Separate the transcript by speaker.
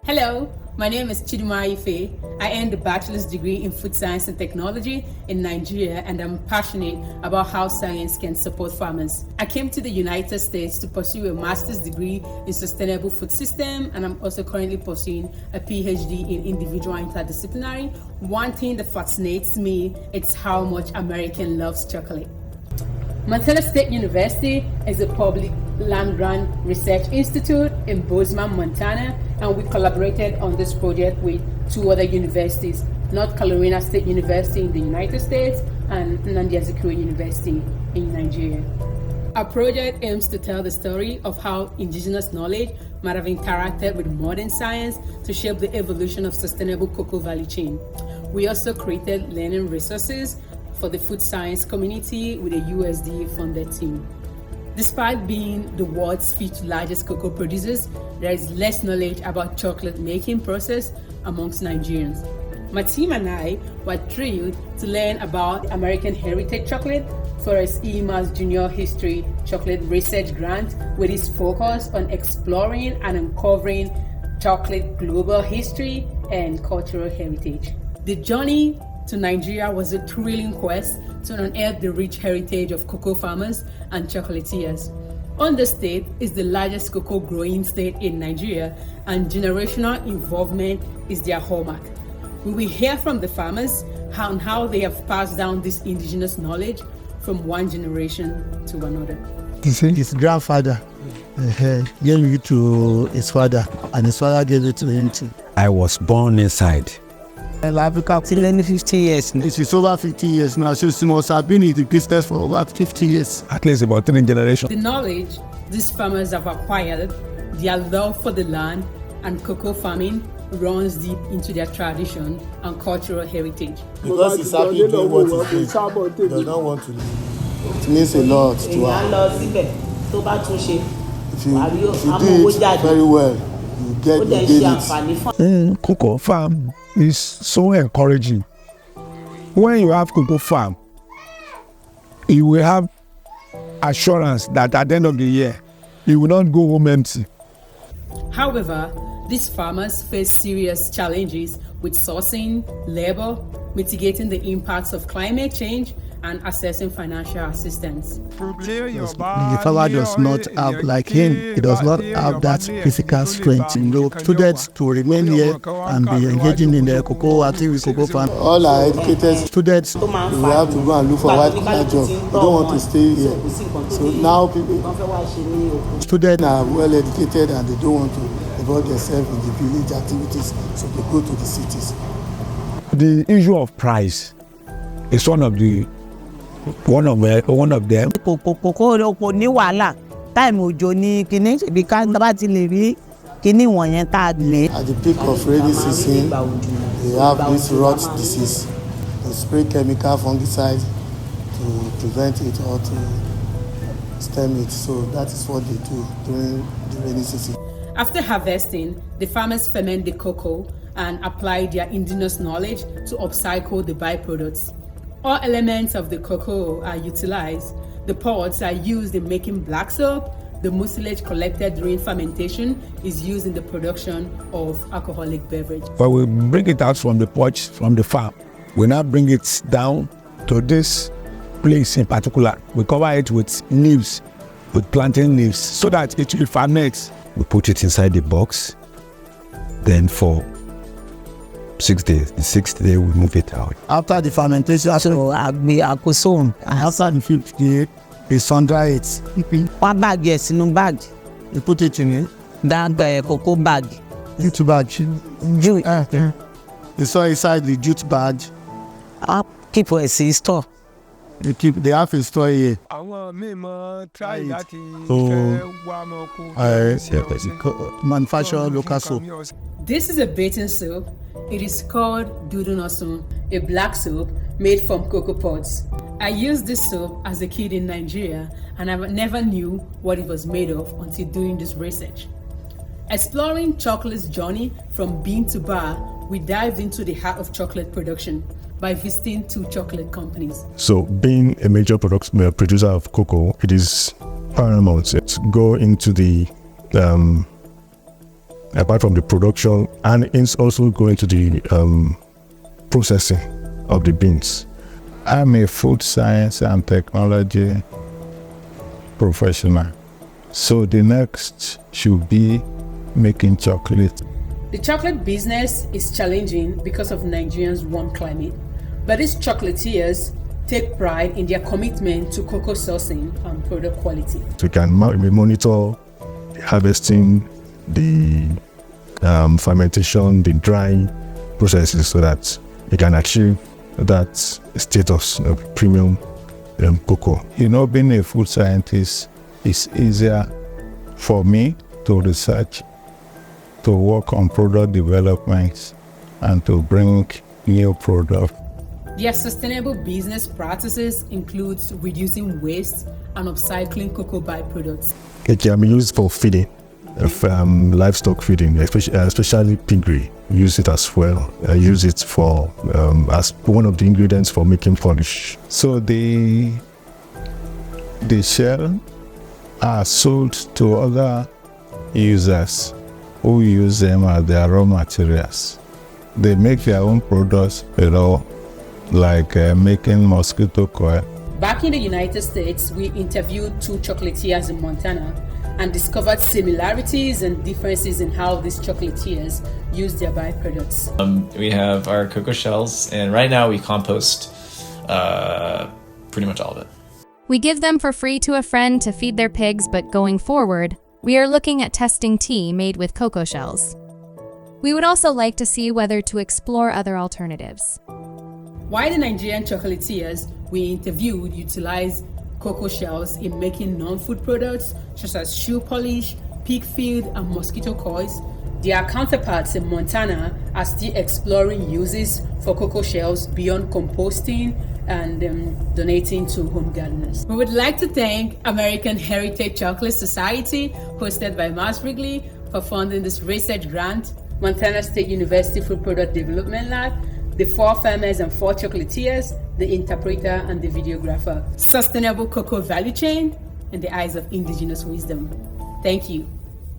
Speaker 1: Hello, my name is Chidima Ife. I earned a bachelor's degree in food science and technology in Nigeria, and I'm passionate about how science can support farmers. I came to the United States to pursue a master's degree in sustainable food system, and I'm also currently pursuing a PhD in individual interdisciplinary. One thing that fascinates me is how much American loves chocolate. Montana State University is a public land-grant research institute in Bozeman, Montana, and we collaborated on this project with two other universities, North Carolina State University in the United States and Nnamdi Azikiwe University in Nigeria. Our project aims to tell the story of how indigenous knowledge might have interacted with modern science to shape the evolution of sustainable cocoa value chain. We also created learning resources for the food science community with a USDA-funded team. Despite being the world's fifth largest cocoa producers, there is less knowledge about chocolate making process amongst Nigerians. My team and I were thrilled to learn about American Heritage Chocolate, Forrest E. Junior History Chocolate Research Grant, with its focus on exploring and uncovering chocolate global history and cultural heritage. The journey to Nigeria was a thrilling quest to unearth the rich heritage of cocoa farmers and chocolatiers. Ondo State is the largest cocoa growing state in Nigeria, and generational involvement is their hallmark. We will hear from the farmers on how they have passed down this indigenous knowledge from one generation to another.
Speaker 2: His grandfather gave it to his father, and his father gave it to him too.
Speaker 3: I was born inside.
Speaker 2: Africa, 50 years. It is over 50 years now, so she must have been in the business for over 50 years.
Speaker 3: At least about 3 generations.
Speaker 1: The knowledge these farmers have acquired, their love for the land and cocoa farming runs deep into their tradition and cultural heritage.
Speaker 2: Because he's happy doing what he's doing, he does not want to leave. It means a lot to her. If you do it very well, you get it.
Speaker 3: Cocoa farm is so encouraging. When you have cocoa farm, you will have assurance that at the end of the year, you will not go home empty.
Speaker 1: However, these farmers face serious challenges with sourcing, labor, mitigating the impacts of climate change, and accessing financial assistance.
Speaker 2: The farmer does not have, like him, he does not have that physical strength. Students to remain here and be engaging in the cocoa activity, cocoa farm. All are educated students who have to go and look for white collar job. They don't want to stay here. So now students are well educated and they don't want to involve themselves in the village activities, so they go to the cities.
Speaker 3: The issue of price is one of them.
Speaker 4: Kòkó ní wàhálà táìmù òjò ní kíní ibi ká bá ti lè rí kíní wọ̀nyẹn tá a lè.
Speaker 2: At the peak of rainy season, they have this rot disease. They spray chemical fungicide to prevent it or to stem it. So that is what they do during the rainy season.
Speaker 1: After harvesting, the farmers ferment the cocoa and apply their indigenous knowledge to upcycle the byproducts. All elements of the cocoa are utilized. The pods are used in making black soap. The mucilage collected during fermentation is used in the production of alcoholic beverage.
Speaker 3: When we bring it out from the porch, from the farm, we now bring it down to this place in particular. We cover it with leaves, with plantain leaves, so that it will ferment. We put it inside the box. Then for 6 days. The 6th day, we move it out.
Speaker 2: After the fermentation, after the 5th day, they sun dry it.
Speaker 4: One bag, yes, in a bag.
Speaker 2: You put it in it.
Speaker 4: That cocoa bag.
Speaker 2: Jute bag.
Speaker 4: Jute.
Speaker 2: You saw inside the jute bag.
Speaker 4: I'll keep for a store.
Speaker 2: They have a store here. Manufacture local soap.
Speaker 1: This is a bathing soap. It is called Dudunosun, a black soap made from cocoa pods. I used this soap as a kid in Nigeria, and I never knew what it was made of until doing this research. Exploring chocolate's journey from bean to bar, we dived into the heart of chocolate production by visiting 2 chocolate companies.
Speaker 5: So being a major producer of cocoa, it is paramount to go into the apart from the production, and it's also going to the processing of the beans.
Speaker 6: I'm a food science and technology professional. So the next should be making chocolate.
Speaker 1: The chocolate business is challenging because of Nigeria's warm climate, but these chocolatiers take pride in their commitment to cocoa sourcing and product quality.
Speaker 5: We can monitor the harvesting, the fermentation, the drying processes so that we can achieve that status of premium cocoa.
Speaker 6: You know, being a food scientist is easier for me to research, to work on product development, and to bring new products.
Speaker 1: Their sustainable business practices include reducing waste and upcycling cocoa byproducts.
Speaker 5: It can be used for feeding, livestock feeding, especially piggery. Use it as well. Use it for as one of the ingredients for making polish.
Speaker 6: So the shell are sold to other users who use them as their raw materials. They make their own products, like making mosquito coil.
Speaker 1: Back in the United States, we interviewed 2 chocolatiers in Montana and discovered similarities and differences in how these chocolatiers use their byproducts.
Speaker 7: We have our cocoa shells, and right now we compost pretty much all of it.
Speaker 8: We give them for free to a friend to feed their pigs, but going forward, we are looking at testing tea made with cocoa shells. We would also like to see whether to explore other alternatives.
Speaker 1: Why the Nigerian chocolatiers we interviewed utilize cocoa shells in making non-food products such as shoe polish, pig feed, and mosquito coils, their counterparts in Montana are still exploring uses for cocoa shells beyond composting and donating to home gardeners. We would like to thank American Heritage Chocolate Society, hosted by Mass Wrigley, for funding this research grant, Montana State University Food Product Development Lab, the 4 farmers and 4 chocolatiers, the interpreter and the videographer. Sustainable cocoa value chain in the eyes of indigenous wisdom. Thank you.